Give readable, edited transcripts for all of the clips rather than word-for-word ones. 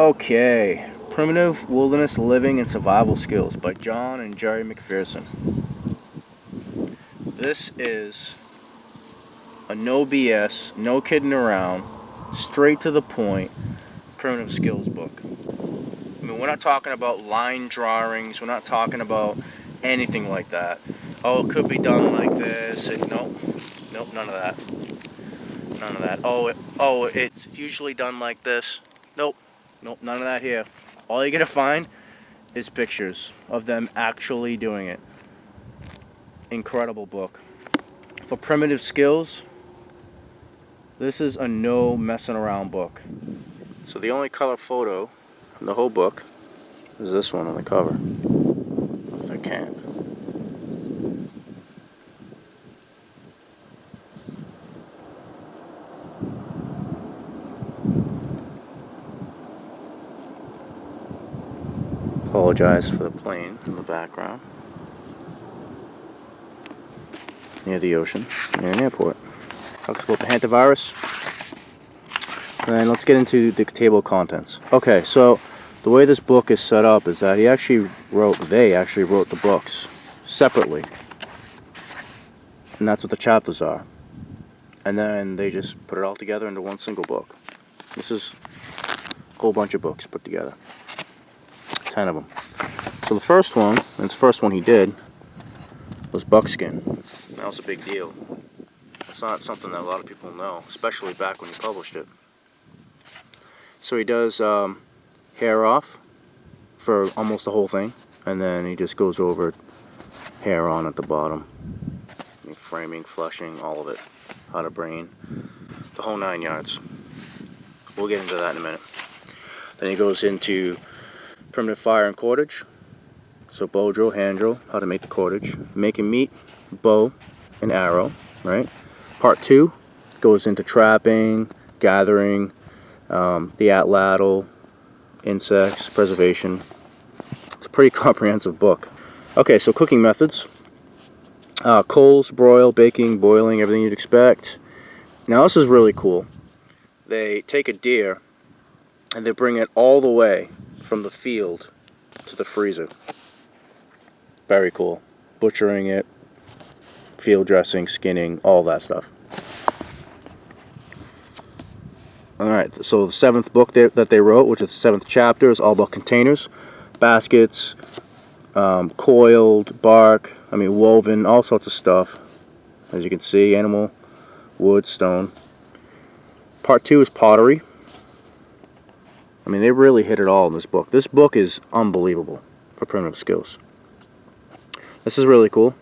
Okay, Primitive Wilderness Living and Survival Skills by John and Jerry McPherson. This is a no BS, no kidding around, straight to the point primitive skills book. I mean, we're not talking about line drawings, we're not talking about anything like that. Oh, it could be done like this. Nope, none of that. None of that. Oh, it's usually done like this. Nope, none of that here. All you're gonna find is pictures of them actually doing it. Incredible book. For primitive skills, this is a no messing around book. So the only color photo in the whole book is this one on the cover. If I can. Apologize for the plane in the background. Near the ocean, near an airport. Talks about the hantavirus. And let's get into the table of contents. Okay, so the way this book is set up is that they actually wrote the books separately. And that's what the chapters are. And then they just put it all together into one single book. This is a whole bunch of books put together. 10 of them. So the first one, and it's the first one he did, was buckskin. That was a big deal. It's not something that a lot of people know, especially back when he published it. So he does hair off for almost the whole thing, and then he just goes over hair on at the bottom. Framing, flushing, all of it. How to brain, the whole 9 yards. We'll get into that in a minute. Then he goes into primitive fire and cordage. So bow drill, hand drill, how to make the cordage. Making meat, bow, and arrow, right? Part 2 goes into trapping, gathering, the Atlatl, insects, preservation. It's a pretty comprehensive book. Okay, so cooking methods. Coals, broil, baking, boiling, everything you'd expect. Now this is really cool. They take a deer and they bring it all the way from the field to the freezer. Very cool. Butchering it, field dressing, skinning, all that stuff. Alright, so the 7th book that they wrote, which is the 7th chapter, is all about containers, baskets, coiled, bark, woven, all sorts of stuff. As you can see, animal, wood, stone. Part 2 is pottery. They really hit it all in this book. This book is unbelievable for primitive skills. This is really cool.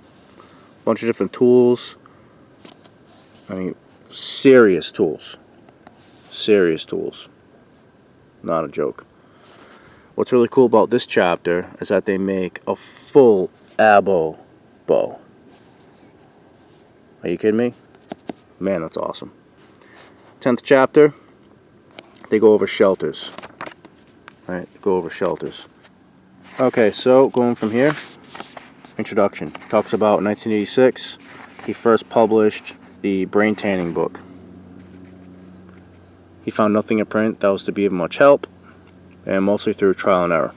Bunch of different tools. Serious tools. Serious tools. Not a joke. What's really cool about this chapter is that they make a full abo bow. Are you kidding me? Man, that's awesome. 10th chapter, they go over shelters. Alright, go over shelters. Okay, so going from here, introduction. Talks about 1986, he first published the brain tanning book. He found nothing in print that was to be of much help, and mostly through trial and error.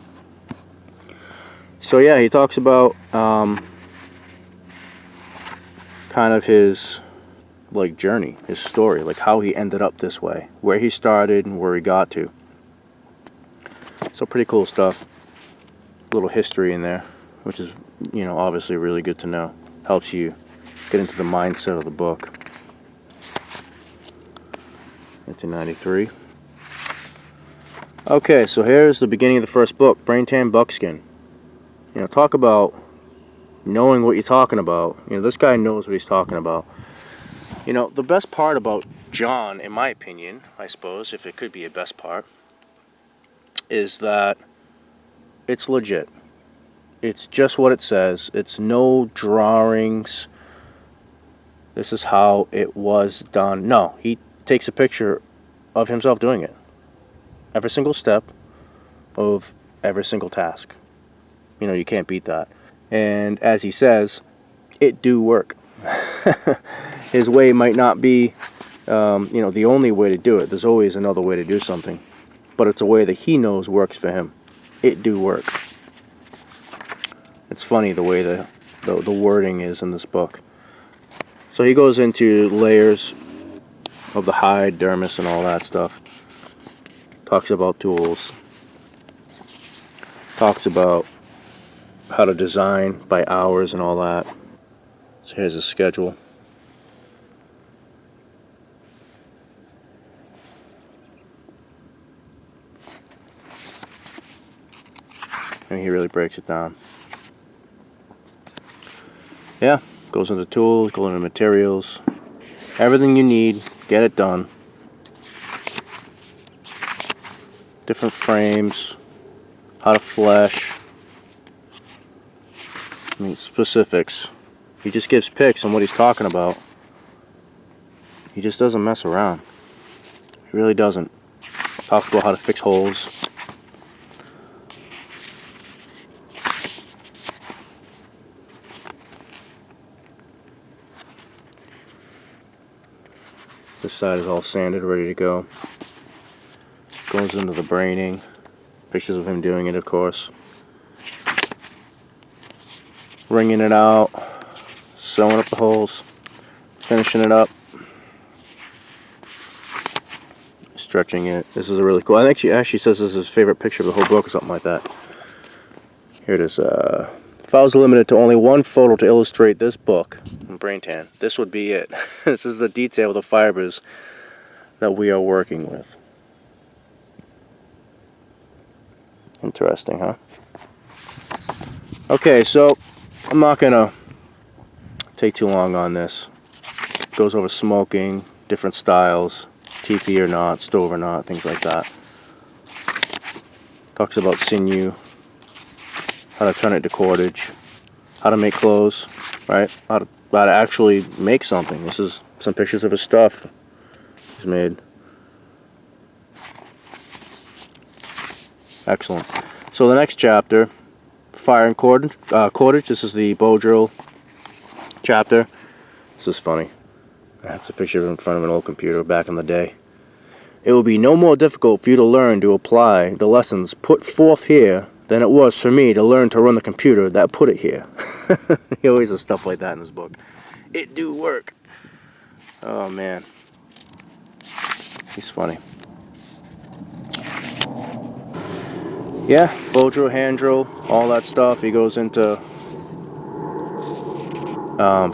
So yeah, he talks about kind of his journey, his story, how he ended up this way, where he started and where he got to. So pretty cool stuff. A little history in there, which is obviously really good to know. Helps you get into the mindset of the book. 1993. Okay, so here's the beginning of the first book, Brain Tan Buckskin. Talk about knowing what you're talking about. This guy knows what he's talking about. The best part about John, in my opinion, I suppose, if it could be a best part, is that it's legit. It's just what it says. It's no drawings. This is how it was done. No, he takes a picture of himself doing it. Every single step of every single task. You can't beat that. And as he says, it do work. His way might not be, the only way to do it. There's always another way to do something. but it's a way that he knows works for him. It do work. It's funny the way the wording is in this book. So he goes into layers of the hide, dermis, and all that stuff. Talks about tools. Talks about how to design by hours and all that. So here's his schedule. And he really breaks it down. Yeah, goes into tools, goes into materials. Everything you need, get it done. Different frames, how to flesh. I mean, specifics. He just gives pics on what he's talking about. He just doesn't mess around. He really doesn't. Talks about how to fix holes. This side is all sanded, ready to go. Goes into the braining. Pictures of him doing it, of course. Wringing it out. Sewing up the holes. Finishing it up. Stretching it. This is a really cool. I think she actually says this is his favorite picture of the whole book or something like that. Here it is. If I was limited to only one photo to illustrate this book in brain tan, this would be it. This is the detail of the fibers that we are working with. Interesting, huh? Okay, so I'm not gonna take too long on this. Goes over smoking, different styles, teepee or not, stove or not, things like that. Talks about sinew, how to turn it to cordage, how to make clothes, right? How to actually make something. This is some pictures of his stuff he's made. Excellent. So the next chapter, fire and cordage. This is the bow drill chapter. This is funny. That's a picture in front of an old computer back in the day. It will be no more difficult for you to learn to apply the lessons put forth here than it was for me to learn to run the computer that put it here. He always has stuff like that in his book. It do work. Oh man. He's funny. Yeah, bow drill, hand drill, all that stuff. He goes into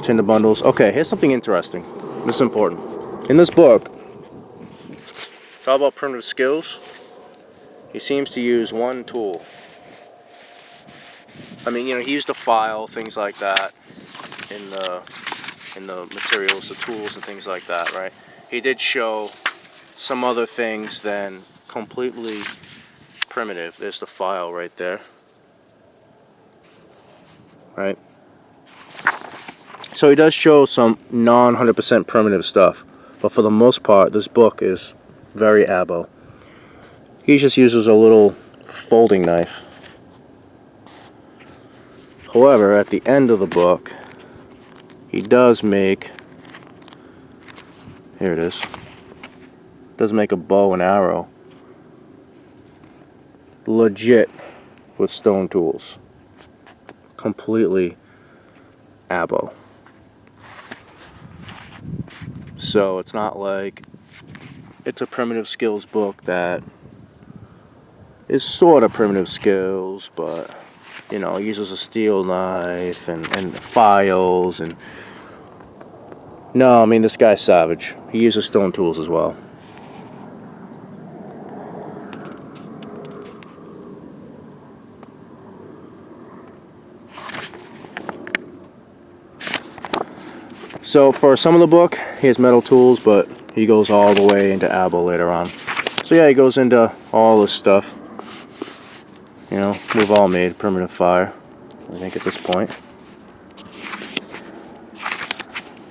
tinder bundles. Okay, here's something interesting. This is important. In this book, it's all about primitive skills. He seems to use one tool. I mean, you know, he used a file, things like that, in the materials, the tools and things like that, right? He did show some other things than completely primitive. There's the file right there, right? So he does show some non 100% primitive stuff, but for the most part, this book is very abo. He just uses a little folding knife. However, at the end of the book, he does make, here it is, does make a bow and arrow. Legit with stone tools. Completely abo. So it's not like it's a primitive skills book that is sort of primitive skills, but you know, uses a steel knife and files and no, I mean, this guy's savage. He uses stone tools as well. So for some of the book, he has metal tools, but he goes all the way into abo later on. So yeah, he goes into all this stuff. You know, we've all made primitive fire, I think, at this point.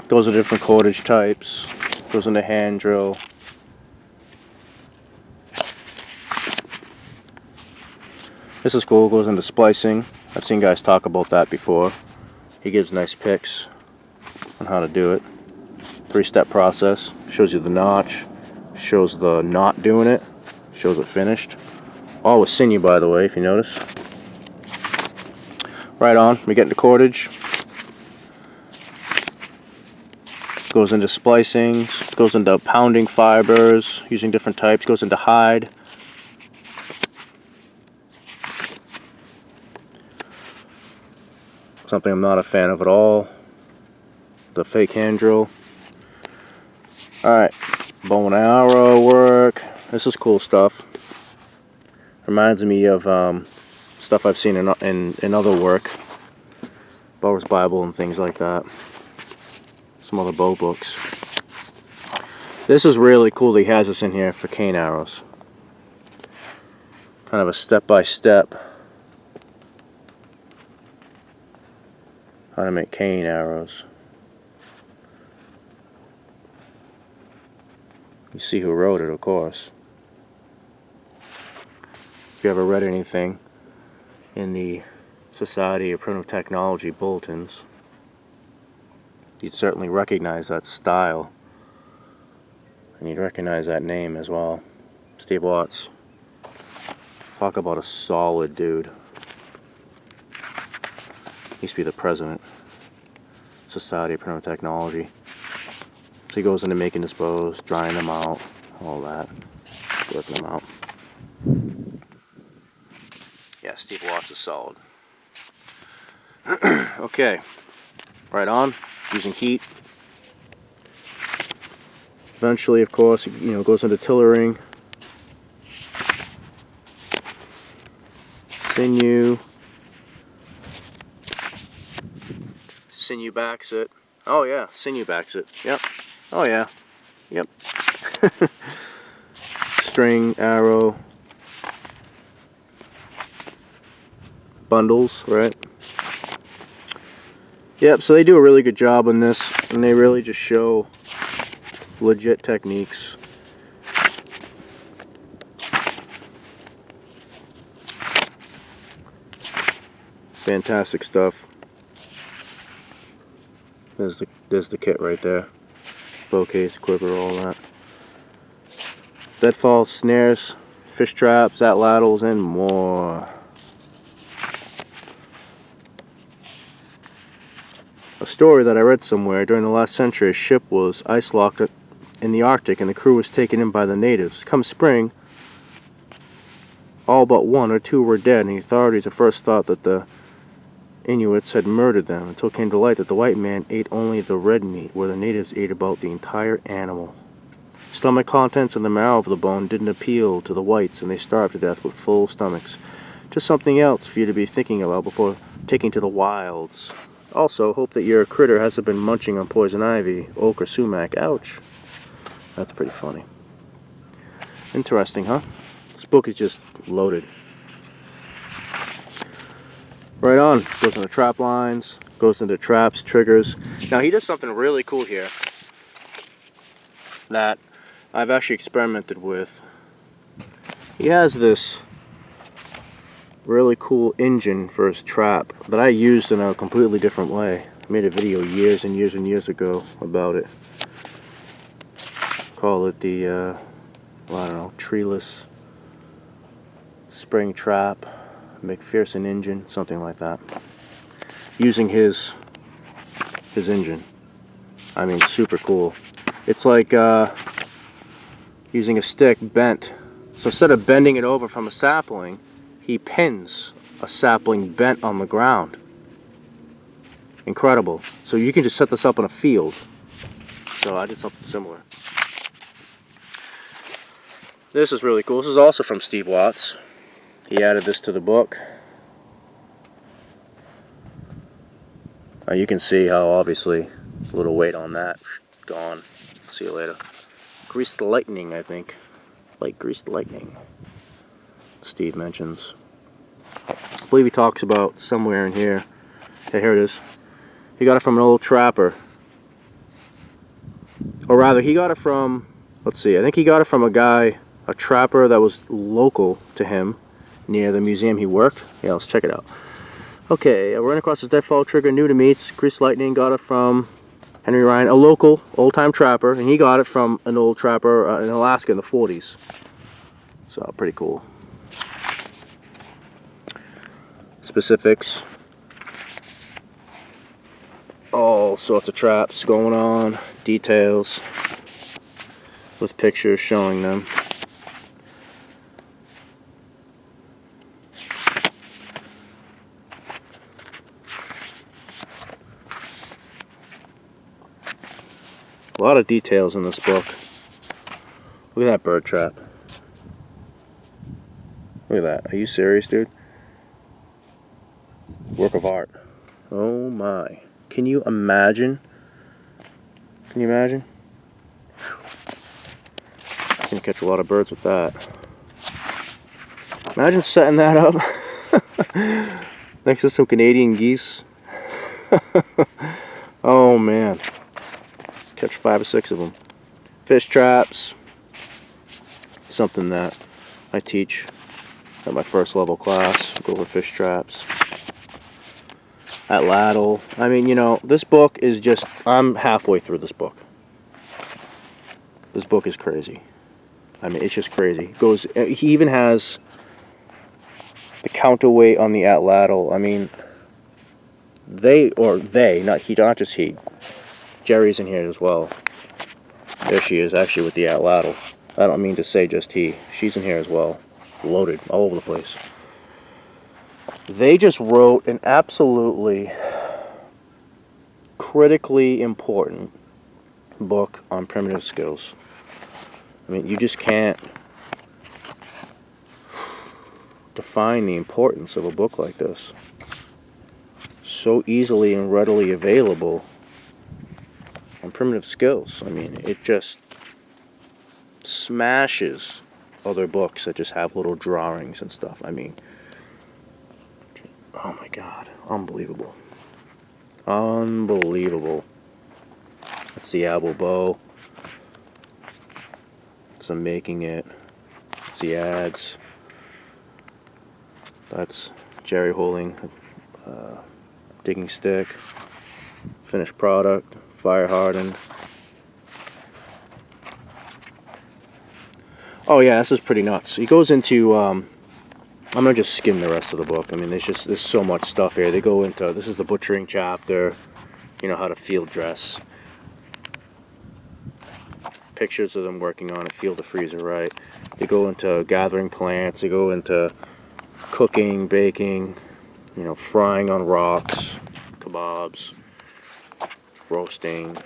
Goes into different cordage types. Goes into hand drill. This is cool. Goes into splicing. I've seen guys talk about that before. He gives nice pics on how to do it. 3-step process. Shows you the notch. Shows the not doing it. Shows it finished. All with sinew, by the way, if you notice. Right on. We get into cordage. Goes into splicing. Goes into pounding fibers, using different types. Goes into hide. Something I'm not a fan of at all. The fake hand drill. Alright. Bow and arrow work. This is cool stuff. Reminds me of stuff I've seen in other work. Bower's Bible and things like that. Some other bow books. This is really cool that he has this in here for cane arrows. Kind of a step-by-step how to make cane arrows. You see who wrote it, of course. If you ever read anything in the Society of Primitive Technology bulletins, you'd certainly recognize that style. And you'd recognize that name as well. Steve Watts. Talk about a solid dude. Used to be the president. Society of Primitive Technology. So he goes into making his bows, drying them out, all that. Working them out. Yeah, Steve Watts is solid. Okay, right on, using heat. Eventually, of course, goes into tillering. Sinew backs it. Oh yeah, sinew backs it. Yep. Oh yeah. Yep. String, arrow. Bundles, right? Yep, so they do a really good job on this, and they really just show legit techniques. Fantastic stuff. There's the kit right there. Bow case, quiver, all that. Deadfall, snares, fish traps, Atlatls, and more. A story that I read somewhere: during the last century, a ship was ice-locked in the Arctic and the crew was taken in by the natives. Come spring, all but one or two were dead, and the authorities at first thought that the Inuits had murdered them, until it came to light that the white man ate only the red meat, where the natives ate about the entire animal. Stomach contents and the marrow of the bone didn't appeal to the whites, and they starved to death with full stomachs. Just something else for you to be thinking about before taking to the wilds. Also, hope that your critter hasn't been munching on poison ivy, oak, or sumac. Ouch. That's pretty funny. Interesting, huh? This book is just loaded. Right on. Goes into trap lines, goes into traps, triggers. Now he does something really cool here that I've actually experimented with. He has this really cool engine for his trap that I used in a completely different way. I made a video years and years and years ago about it. Call it the, well, I don't know, treeless spring trap, McPherson engine, something like that. Using his engine. I mean, super cool. It's like using a stick bent. So instead of bending it over from a sapling, he pins a sapling bent on the ground. Incredible. So you can just set this up in a field. So I did something similar. This is really cool. This is also from Steve Watts. He added this to the book. You can see how obviously a little weight on that. Gone. See you later. Greased lightning, I think. Like greased lightning. Steve mentions. I believe he talks about somewhere in here. Okay, here it is. He got it from an old trapper. Or rather, he got it from, let's see, I think he got it from a trapper that was local to him near the museum he worked. Yeah, let's check it out. Okay, we're running across this Deadfall Trigger, new to meats. Greased lightning, got it from Henry Ryan, a local old-time trapper, and he got it from an old trapper in Alaska in the 40s. So pretty cool. Specifics. All sorts of traps going on. Details. With pictures showing them. A lot of details in this book. Look at that bird trap. Look at that. Are you serious, dude? Work of art. Oh my. Can you imagine? Can you imagine? I'm gonna catch a lot of birds with that. Imagine setting that up next to some Canadian geese. Oh man. Catch 5 or 6 of them. Fish traps. Something that I teach at my first level class. Go over fish traps. Atlatl. I mean, you know, this book is just, I'm halfway through this book. This book is crazy. I mean, it's just crazy. He even has the counterweight on the Atlatl. I mean, not just he. Jerry's in here as well. There she is, actually, with the Atlatl. I don't mean to say just he. She's in here as well. Loaded all over the place. They just wrote an absolutely critically important book on primitive skills. I mean, you just can't define the importance of a book like this. So easily and readily available on primitive skills. I mean, it just smashes other books that just have little drawings and stuff. I mean, oh my god, unbelievable. Unbelievable. That's the apple bow. So I'm making it. It's the ads. That's Jerry holding a digging stick. Finished product. Fire hardened. Oh yeah, this is pretty nuts. He goes into, I'm gonna just skim the rest of the book. I mean, there's so much stuff here. They go into, this is the butchering chapter, you know, how to field dress. Pictures of them working on it, field to freezer right. They go into gathering plants, they go into cooking, baking, you know, frying on rocks, kebabs, roasting.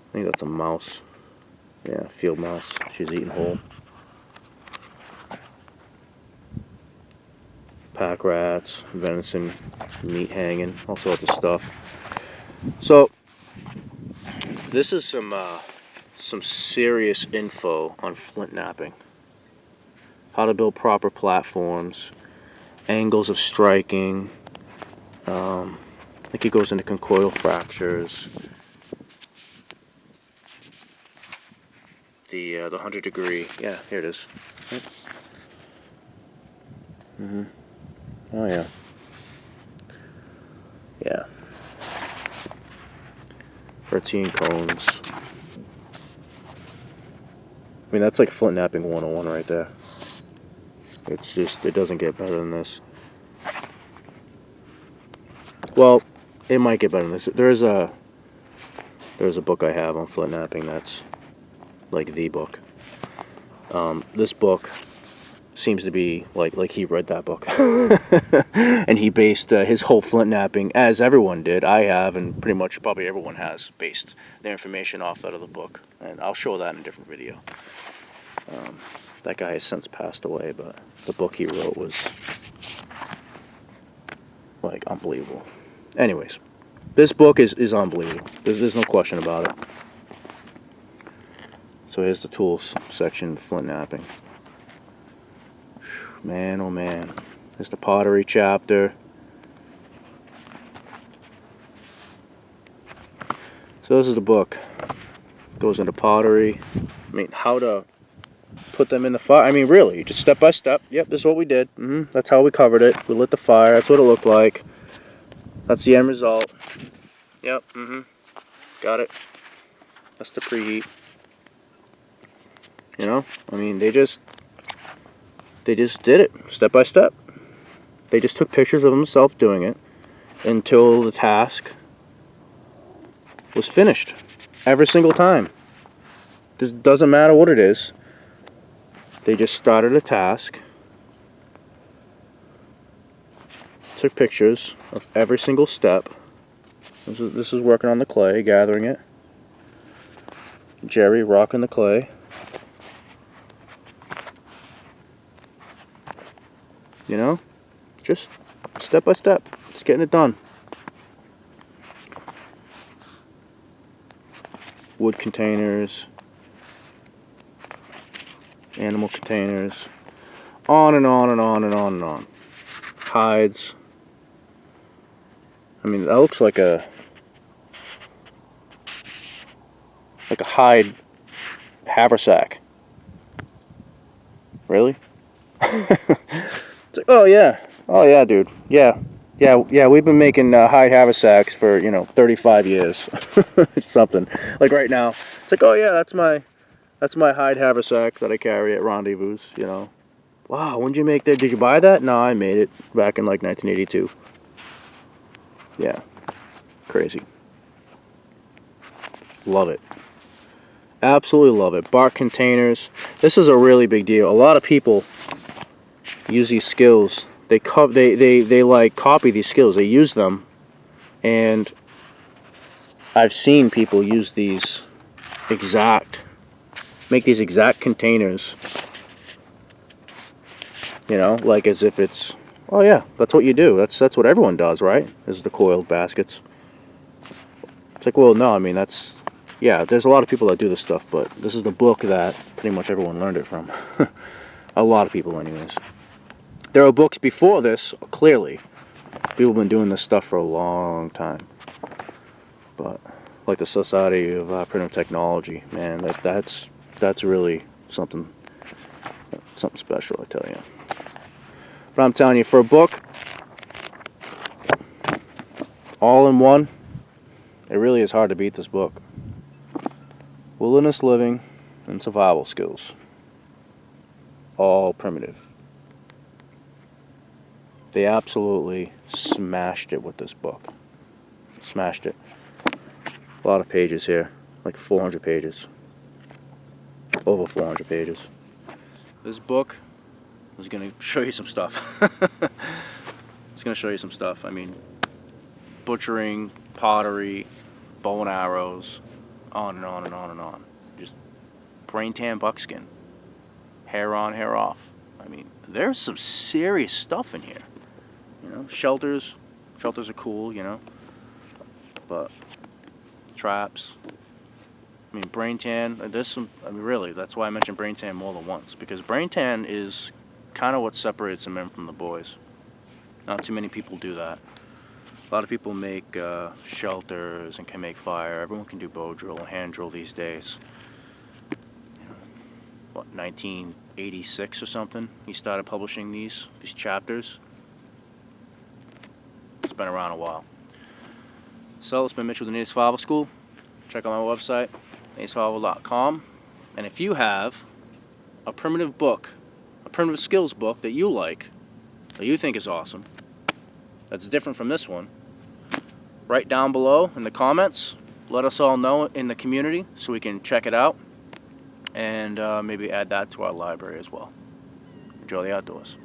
I think that's a mouse. Yeah, field mouse. She's eating whole. Pack rats, venison, meat hanging, all sorts of stuff. So, this is some serious info on flint knapping. How to build proper platforms, angles of striking. I think it goes into conchoidal fractures. The 100 degree, yeah, here it is. Right. Oh yeah. Yeah. 13 cones. I mean, that's like flint knapping 101 right there. It's just, it doesn't get better than this. Well, it might get better than this. There's a book I have on flint knapping that's like the book. This book seems to be like he read that book and he based his whole flint knapping, as everyone did. I have, and pretty much probably everyone has based their information off that of the book, and I'll show that in a different video. That guy has since passed away, but the book he wrote was like unbelievable. Anyways, this book is unbelievable. There's no question about it. So here's the tools section, flint knapping. Man, oh man. There's the pottery chapter. So this is the book. Goes into pottery. I mean, how to put them in the fire. I mean, really, just step by step. Yep, this is what we did. That's how we covered it. We lit the fire. That's what it looked like. That's the end result. Yep, got it. That's the preheat. You know, I mean, they just did it step by step. They just took pictures of themselves doing it until the task was finished. Every single time. This doesn't matter what it is. They just started a task, took pictures of every single step. This is working on the clay, gathering it. Jerry rocking the clay. You know, just step by step, just getting it done. Wood containers, animal containers, on and on and on and on and on. Hides. I mean, that looks like a hide haversack. Really? It's like, oh yeah, dude, yeah. We've been making hide haversacks for 35 years, something. Like right now, it's like, oh yeah, that's my hide haversack that I carry at rendezvous. Wow, when did you make that? Did you buy that? No, I made it back in like 1982. Yeah, crazy. Love it. Absolutely love it. Bark containers. This is a really big deal. A lot of people use these skills. They like copy these skills. They use them, and I've seen people use these make these exact containers. Like as if it's, oh yeah, that's what you do. That's what everyone does, right? Is the coiled baskets. It's like, well, no, I mean yeah, there's a lot of people that do this stuff, but this is the book that pretty much everyone learned it from. A lot of people, anyways. There are books before this, clearly. People have been doing this stuff for a long time. But, like the Society of Primitive Technology, man, that's really something special, I tell you. But I'm telling you, for a book, all in one, it really is hard to beat this book. Wilderness living and survival skills. All primitive. They absolutely smashed it with this book. Smashed it. A lot of pages here. Like 400 pages. Over 400 pages. This book is going to show you some stuff. It's going to show you some stuff. I mean, butchering, pottery, bow and arrows, on and on and on and on. Just brain tan buckskin. Hair on, hair off. I mean, there's some serious stuff in here. Shelters are cool, but traps. I mean, brain tan, there's some, I mean, really, that's why I mentioned brain tan more than once, because brain tan is kind of what separates the men from the boys. Not too many people do that. A lot of people make shelters and can make fire. Everyone can do bow drill and hand drill these days. 1986 or something, he started publishing these chapters. It's been around a while. So it's been Mitch with the Native Survival School. Check out my website, nativesurvival.com. And if you have a primitive book, a primitive skills book that you like, that you think is awesome, that's different from this one, write down below in the comments. Let us all know in the community so we can check it out and maybe add that to our library as well. Enjoy the outdoors.